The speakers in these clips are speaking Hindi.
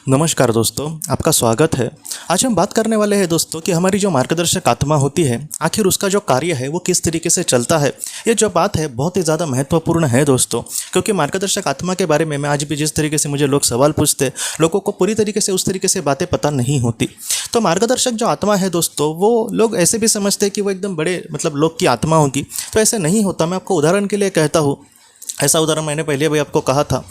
नमस्कार दोस्तों, आपका स्वागत है। आज हम बात करने वाले हैं दोस्तों कि हमारी जो मार्गदर्शक आत्मा होती है, आखिर उसका जो कार्य है वो किस तरीके से चलता है। ये जो बात है बहुत ही ज़्यादा महत्वपूर्ण है दोस्तों, क्योंकि मार्गदर्शक आत्मा के बारे में मैं आज भी जिस तरीके से मुझे लोग सवाल पूछते हैं, लोगों को पूरी तरीके से उस तरीके से बातें पता नहीं होती। तो मार्गदर्शक जो आत्मा है दोस्तों, वो लोग ऐसे भी समझते हैं कि वो एकदम बड़े लोग की आत्मा होगी, तो ऐसे नहीं होता। मैं आपको उदाहरण के लिए कहता हूँ, ऐसा उदाहरण मैंने पहले भी आपको कहा था।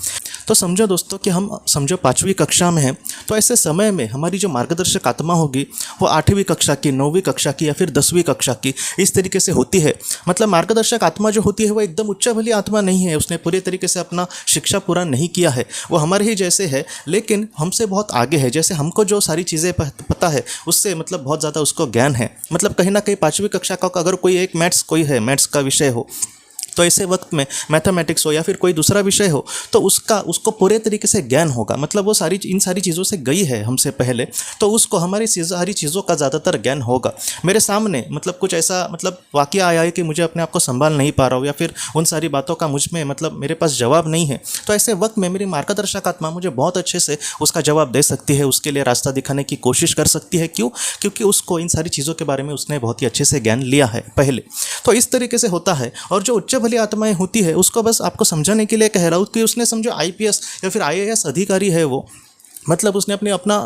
तो समझो दोस्तों कि हम समझो 5वीं कक्षा में हैं, तो ऐसे समय में हमारी जो मार्गदर्शक आत्मा होगी वो 8वीं कक्षा की, 9वीं कक्षा की या फिर 10वीं कक्षा की, इस तरीके से होती है। मार्गदर्शक आत्मा जो होती है वो एकदम उच्च भली आत्मा नहीं है, उसने पूरे तरीके से अपना शिक्षा पूरा नहीं किया है, वो हमारे ही जैसे है लेकिन हमसे बहुत आगे है। जैसे हमको जो सारी चीज़ें पता है उससे बहुत ज़्यादा उसको ज्ञान है। कहीं ना कहीं 5वीं कक्षा का अगर कोई एक मैथ्स का विषय हो, तो ऐसे वक्त में मैथमेटिक्स हो या फिर कोई दूसरा विषय हो, तो उसको पूरे तरीके से ज्ञान होगा। वो इन सारी चीज़ों से गई है हमसे पहले, तो उसको हमारी सारी चीज़ों का ज़्यादातर ज्ञान होगा। मेरे सामने कुछ ऐसा वाक़या आया है कि मुझे अपने आप को संभाल नहीं पा रहा हूँ या फिर उन सारी बातों का मुझ में मेरे पास जवाब नहीं है, तो ऐसे वक्त में मेरी मार्गदर्शक आत्मा मुझे बहुत अच्छे से उसका जवाब दे सकती है, उसके लिए रास्ता दिखाने की कोशिश कर सकती है। क्यों? क्योंकि उसको इन सारी चीज़ों के बारे में उसने बहुत ही अच्छे से ज्ञान लिया है पहले। तो इस तरीके से होता है। और जो उच्च भली आत्माएं होती है, उसको बस आपको समझाने के लिए कह रहा हूँ कि उसने समझो आईपीएस या फिर आईएएस अधिकारी है वो, उसने अपना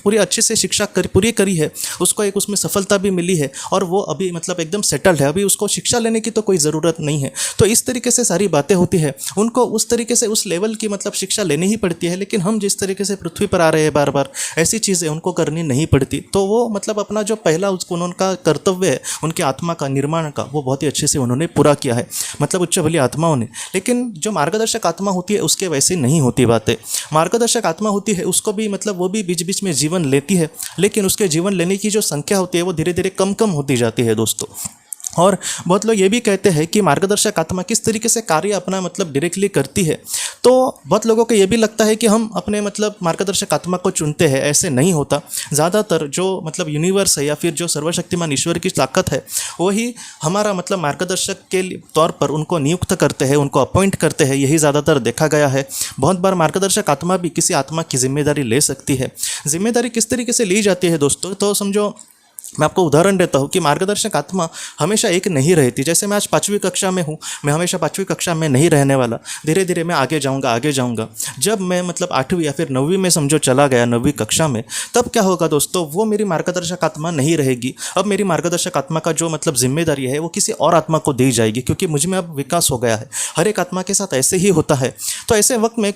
पूरी अच्छे से शिक्षा पूरी करी है, उसको एक उसमें सफलता भी मिली है और वो अभी एकदम सेटल्ड है, अभी उसको शिक्षा लेने की तो कोई ज़रूरत नहीं है। तो इस तरीके से सारी बातें होती है, उनको उस तरीके से उस लेवल की शिक्षा लेनी ही पड़ती है। लेकिन हम जिस तरीके से पृथ्वी पर आ रहे हैं बार बार, ऐसी चीज़ें उनको करनी नहीं पड़ती। तो वो अपना जो पहला उनका कर्तव्य है उनकी आत्मा का निर्माण का, वो बहुत ही अच्छे से उन्होंने पूरा किया है, उच्च भली आत्माओं ने। लेकिन जो मार्गदर्शक आत्मा होती है उसके वैसे नहीं होती बातें। मार्गदर्शक आत्मा होती है उसको भी वो भी बीच बीच में जीवन लेती है, लेकिन उसके जीवन लेने की जो संख्या होती है वो धीरे धीरे कम होती जाती है दोस्तों। और बहुत लोग ये भी कहते हैं कि मार्गदर्शक आत्मा किस तरीके से कार्य अपना डायरेक्टली करती है। तो बहुत लोगों को ये भी लगता है कि हम अपने मार्गदर्शक आत्मा को चुनते हैं, ऐसे नहीं होता। ज़्यादातर जो यूनिवर्स है या फिर जो सर्वशक्तिमान ईश्वर की ताकत है, वही हमारा मार्गदर्शक के तौर पर उनको नियुक्त करते हैं, उनको अपॉइंट करते हैं। यही ज़्यादातर देखा गया है। बहुत बार मार्गदर्शक आत्मा भी किसी आत्मा की जिम्मेदारी ले सकती है। जिम्मेदारी किस तरीके से ली जाती है दोस्तों? तो समझो, मैं आपको उदाहरण देता हूँ कि मार्गदर्शक आत्मा हमेशा एक नहीं रहती। जैसे मैं आज 5वीं कक्षा में हूँ, मैं हमेशा 5वीं कक्षा में नहीं रहने वाला, धीरे धीरे मैं आगे जाऊँगा। जब मैं 8वीं या फिर 9वीं में समझो चला गया, 9वीं कक्षा में, तब क्या होगा दोस्तों? वो मेरी मार्गदर्शक आत्मा नहीं रहेगी। अब मेरी मार्गदर्शक आत्मा का जो जिम्मेदारी है वो किसी और आत्मा को दी जाएगी, क्योंकि मुझ में अब विकास हो गया है। हर एक आत्मा के साथ ऐसे ही होता है। तो ऐसे वक्त में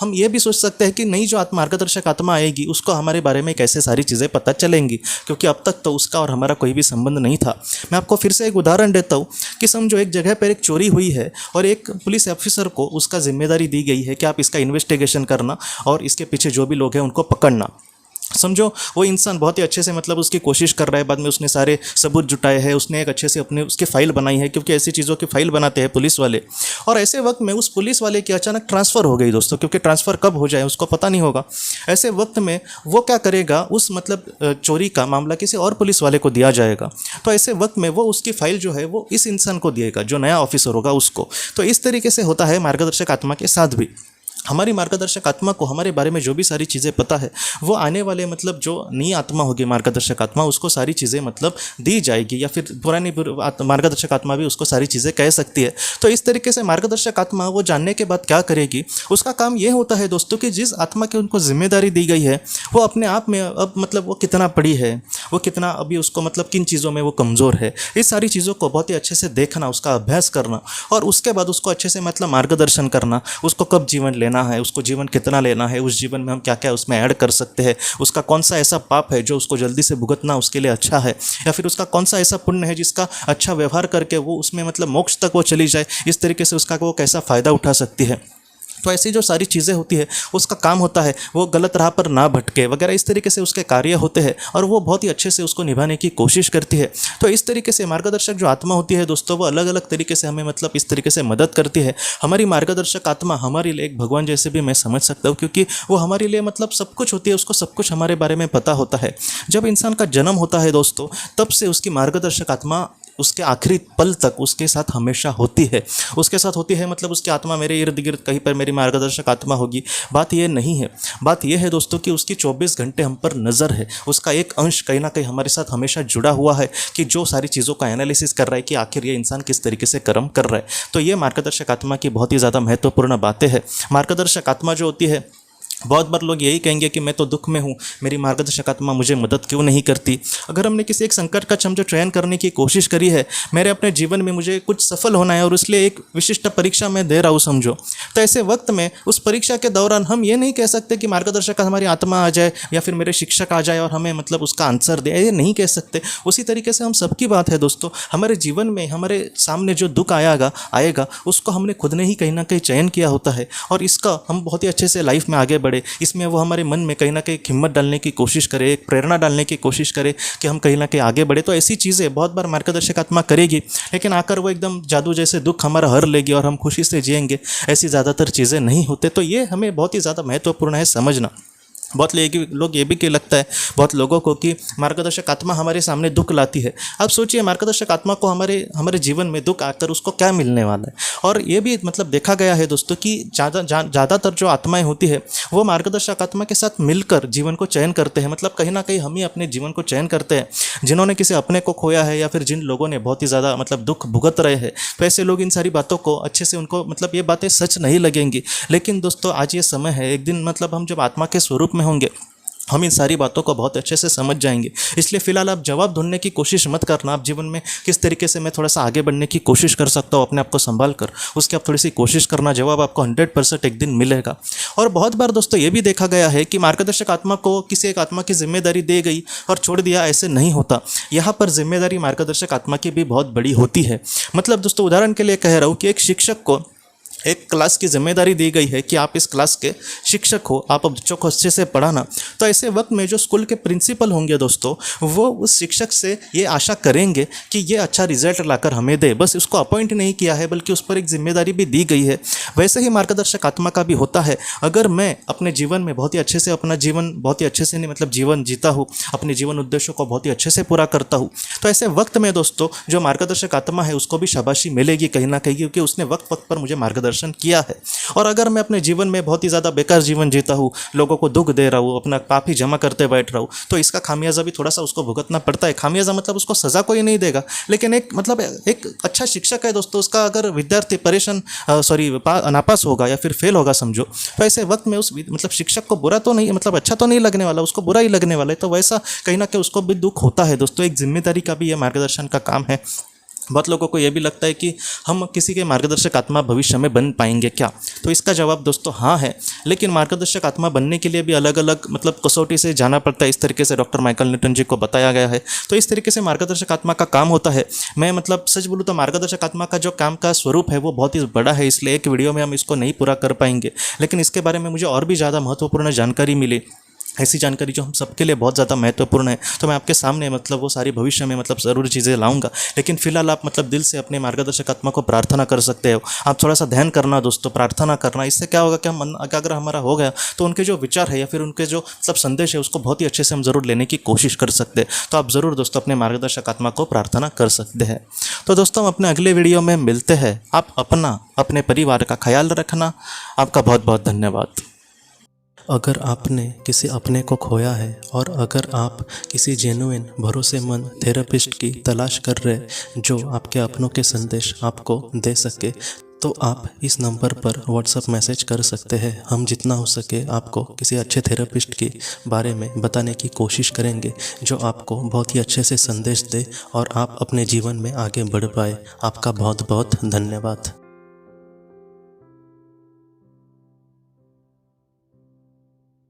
हम ये भी सोच सकते हैं कि नई जो मार्गदर्शक आत्मा आएगी उसको हमारे बारे में कैसे सारी चीज़ें पता चलेंगी, क्योंकि अब तक तो उसका और हमारा कोई भी संबंध नहीं था। मैं आपको फिर से एक उदाहरण देता हूँ कि समझो एक जगह पर एक चोरी हुई है और एक पुलिस ऑफिसर को उसका जिम्मेदारी दी गई है कि आप इसका इन्वेस्टिगेशन करना और इसके पीछे जो भी लोग हैं उनको पकड़ना। समझो वो इंसान बहुत ही अच्छे से उसकी कोशिश कर रहा है, बाद में उसने सारे सबूत जुटाए हैं, उसने एक अच्छे से उसकी फाइल बनाई है, क्योंकि ऐसी चीज़ों की फाइल बनाते हैं पुलिस वाले। और ऐसे वक्त में उस पुलिस वाले की अचानक ट्रांसफ़र हो गई दोस्तों, क्योंकि ट्रांसफ़र कब हो जाए उसको पता नहीं होगा। ऐसे वक्त में वो क्या करेगा, उस चोरी का मामला किसी और पुलिस वाले को दिया जाएगा। तो ऐसे वक्त में वो उसकी फाइल जो है वो इस इंसान को दिएगा, जो नया ऑफिसर होगा उसको। तो इस तरीके से होता है मार्गदर्शक आत्मा के साथ भी। हमारी मार्गदर्शक आत्मा को हमारे बारे में जो भी सारी चीज़ें पता है, वो आने वाले जो नई आत्मा होगी मार्गदर्शक आत्मा, उसको सारी चीज़ें दी जाएगी, या फिर पुरानी मार्गदर्शक आत्मा भी उसको सारी चीज़ें कह सकती है। तो इस तरीके से मार्गदर्शक आत्मा वो जानने के बाद क्या करेगी, उसका काम ये होता है दोस्तों कि जिस आत्मा की उनको जिम्मेदारी दी गई है वो अपने आप में अब वो कितना पढ़ी है, वो कितना अभी उसको किन चीज़ों में वो कमज़ोर है, इस सारी चीज़ों को बहुत ही अच्छे से देखना, उसका अभ्यास करना और उसके बाद उसको अच्छे से मार्गदर्शन करना। उसको कब जीवन लेना है, उसको जीवन कितना लेना है, उस जीवन में हम क्या क्या उसमें ऐड कर सकते हैं, उसका कौन सा ऐसा पाप है जो उसको जल्दी से भुगतना उसके लिए अच्छा है, या फिर उसका कौन सा ऐसा पुण्य है जिसका अच्छा व्यवहार करके वो उसमें मोक्ष तक वो चली जाए, इस तरीके से उसका वो कैसा फ़ायदा उठा सकती है। तो ऐसी जो सारी चीज़ें होती है उसका काम होता है वो गलत राह पर ना भटके वगैरह, इस तरीके से उसके कार्य होते हैं और वो बहुत ही अच्छे से उसको निभाने की कोशिश करती है। तो इस तरीके से मार्गदर्शक जो आत्मा होती है दोस्तों, वो अलग अलग तरीके से हमें इस तरीके से मदद करती है। हमारी मार्गदर्शक आत्मा हमारे लिए एक भगवान जैसे भी मैं समझ सकता हूँ, क्योंकि वो हमारे लिए सब कुछ होती है, उसको सब कुछ हमारे बारे में पता होता है। जब इंसान का जन्म होता है दोस्तों, तब से उसकी मार्गदर्शक आत्मा उसके आखिरी पल तक उसके साथ हमेशा होती है। उसके साथ होती है मतलब उसकी आत्मा मेरे इर्द गिर्द कहीं पर मेरी मार्गदर्शक आत्मा होगी, बात ये नहीं है। बात यह है दोस्तों कि उसकी 24 घंटे हम पर नज़र है, उसका एक अंश कहीं ना कहीं हमारे साथ हमेशा जुड़ा हुआ है कि जो सारी चीज़ों का एनालिसिस कर रहा है कि आखिर ये इंसान किस तरीके से कर्म कर रहा है। तो ये मार्गदर्शक आत्मा की बहुत ही ज़्यादा महत्वपूर्ण बातें हैं। मार्गदर्शक आत्मा जो होती है, बहुत बार लोग यही कहेंगे कि मैं तो दुख में हूँ, मेरी मार्गदर्शक आत्मा मुझे मदद क्यों नहीं करती। अगर हमने किसी एक संकट का समझो चयन करने की कोशिश करी है, मेरे अपने जीवन में मुझे कुछ सफल होना है और इसलिए एक विशिष्ट परीक्षा मैं दे रहा हूँ समझो, तो ऐसे वक्त में उस परीक्षा के दौरान हम ये नहीं कह सकते कि मार्गदर्शक हमारी आत्मा आ जाए या फिर मेरे शिक्षक आ जाए और हमें मतलब उसका आंसर दे, ये नहीं कह सकते। उसी तरीके से हम सबकी बात है दोस्तों, हमारे जीवन में हमारे सामने जो दुख आएगा उसको हमने खुद ने ही कहीं ना कहीं चयन किया होता है और इसका हम बहुत ही अच्छे से लाइफ में आगे इसमें वो हमारे मन में कहीं ना कहीं हिम्मत डालने की कोशिश करे, एक प्रेरणा डालने की कोशिश करे कि हम कहीं ना कहीं आगे बढ़े। तो ऐसी चीज़ें बहुत बार मार्गदर्शक आत्मा करेगी, लेकिन आकर वो एकदम जादू जैसे दुख हमारा हर लेगी और हम खुशी से जिएंगे, ऐसी ज़्यादातर चीज़ें नहीं होते। तो ये हमें बहुत ही ज़्यादा महत्वपूर्ण है समझना। बहुत लोग ये भी कि लगता है बहुत लोगों को कि मार्गदर्शक आत्मा हमारे सामने दुख लाती है। अब सोचिए मार्गदर्शक आत्मा को हमारे जीवन में दुख आकर उसको क्या मिलने वाला है। और ये भी मतलब देखा गया है दोस्तों कि ज़्यादातर जो आत्माएं होती है वो मार्गदर्शक आत्मा के साथ मिलकर जीवन को चयन करते हैं। मतलब कहीं ना कहीं हम ही अपने जीवन को चयन करते हैं। जिन्होंने किसी अपने को खोया है या फिर जिन लोगों ने बहुत ही ज़्यादा मतलब दुख भुगत रहे हैं, तो ऐसे लोग इन सारी बातों को अच्छे से उनको मतलब ये बातें सच नहीं लगेंगी। लेकिन दोस्तों आज ये समय है, एक दिन मतलब हम जब आत्मा के स्वरूप में होंगे हम इन सारी बातों को बहुत अच्छे से समझ जाएंगे। इसलिए फिलहाल आप जवाब ढूंढने की कोशिश मत करना। आप जीवन में किस तरीके से मैं थोड़ा सा आगे बढ़ने की कोशिश कर सकता हूँ अपने आप को संभाल कर, उसकी आप थोड़ी सी कोशिश करना, जवाब आपको 100% एक दिन मिलेगा। और बहुत बार दोस्तों ये भी देखा गया है कि मार्गदर्शक आत्मा को किसी एक आत्मा की जिम्मेदारी दे गई और छोड़ दिया, ऐसे नहीं होता। यहाँ पर जिम्मेदारी मार्गदर्शक आत्मा की भी बहुत बड़ी होती है। मतलब दोस्तों उदाहरण के लिए कह रहा हूँ कि एक शिक्षक को एक क्लास की जिम्मेदारी दी गई है कि आप इस क्लास के शिक्षक हो, आप बच्चों को अच्छे से पढ़ाना। तो ऐसे वक्त में जो स्कूल के प्रिंसिपल होंगे दोस्तों, वो उस शिक्षक से ये आशा करेंगे कि ये अच्छा रिजल्ट लाकर हमें दे। बस उसको अपॉइंट नहीं किया है बल्कि उस पर एक जिम्मेदारी भी दी गई है। वैसे ही मार्गदर्शक आत्मा का भी होता है। अगर मैं अपने जीवन में बहुत ही अच्छे से अपना जीवन बहुत ही अच्छे से नहीं मतलब जीवन जीता हूँ, अपने जीवन उद्देश्यों को बहुत ही अच्छे से पूरा करता हूँ, तो ऐसे वक्त में दोस्तों जो मार्गदर्शक आत्मा है उसको भी शाबाशी मिलेगी कहीं ना कहीं, क्योंकि उसने वक्त वक्त पर मुझे मार्गदर्शन किया है। और अगर मैं अपने जीवन में बहुत ही ज़्यादा बेकार जीवन जीता हूँ, लोगों को दुख दे रहा हूँ, अपना पाप ही जमा करते बैठ रहा हूँ, तो इसका खामियाजा भी थोड़ा सा उसको भुगतना पड़ता है। खामियाजा मतलब उसको सज़ा कोई नहीं देगा, लेकिन एक अच्छा शिक्षक है दोस्तों, उसका अगर विद्यार्थी नापास होगा या फिर फेल होगा समझो, तो ऐसे वक्त में उस मतलब शिक्षक को बुरा तो नहीं मतलब अच्छा तो नहीं लगने वाला, उसको बुरा ही लगने वाला है। तो वैसा कहीं ना कहीं उसको भी दुख होता है दोस्तों। एक जिम्मेदारी का भी ये मार्गदर्शन का काम है। बहुत लोगों को यह भी लगता है कि हम किसी के मार्गदर्शक आत्मा भविष्य में बन पाएंगे क्या, तो इसका जवाब दोस्तों हाँ है। लेकिन मार्गदर्शक आत्मा बनने के लिए भी अलग अलग मतलब कसौटी से जाना पड़ता है। इस तरीके से डॉक्टर माइकल न्यूटन जी को बताया गया है। तो इस तरीके से मार्गदर्शक आत्मा का काम होता है। मैं मतलब सच बोलूँ तो मार्गदर्शक आत्मा का जो काम का स्वरूप है वो बहुत ही बड़ा है, इसलिए एक वीडियो में हम इसको नहीं पूरा कर पाएंगे। लेकिन इसके बारे में मुझे और भी ज़्यादा महत्वपूर्ण जानकारी मिली, ऐसी जानकारी जो हम सबके लिए बहुत ज़्यादा महत्वपूर्ण है, तो मैं आपके सामने मतलब वो सारी भविष्य में मतलब ज़रूर चीज़ें लाऊंगा। लेकिन फिलहाल आप मतलब दिल से अपने मार्गदर्शक आत्मा को प्रार्थना कर सकते हो। आप थोड़ा सा ध्यान करना दोस्तों, प्रार्थना करना। इससे क्या होगा कि हम मन एकाग्र हमारा हो गया तो उनके जो विचार है या फिर उनके जो मतलब संदेश है उसको बहुत ही अच्छे से हम ज़रूर लेने की कोशिश कर सकते हैं। तो आप ज़रूर दोस्तों अपने मार्गदर्शक आत्मा को प्रार्थना कर सकते हैं। तो दोस्तों हम अपने अगले वीडियो में मिलते हैं। आप अपने परिवार का ख्याल रखना। आपका बहुत बहुत धन्यवाद। अगर आपने किसी अपने को खोया है और अगर आप किसी जेन्युइन भरोसेमंद थेरेपिस्ट की तलाश कर रहे जो आपके अपनों के संदेश आपको दे सके, तो आप इस नंबर पर व्हाट्सएप मैसेज कर सकते हैं। हम जितना हो सके आपको किसी अच्छे थेरेपिस्ट के बारे में बताने की कोशिश करेंगे जो आपको बहुत ही अच्छे से संदेश दे और आप अपने जीवन में आगे बढ़ पाए। आपका बहुत बहुत धन्यवाद।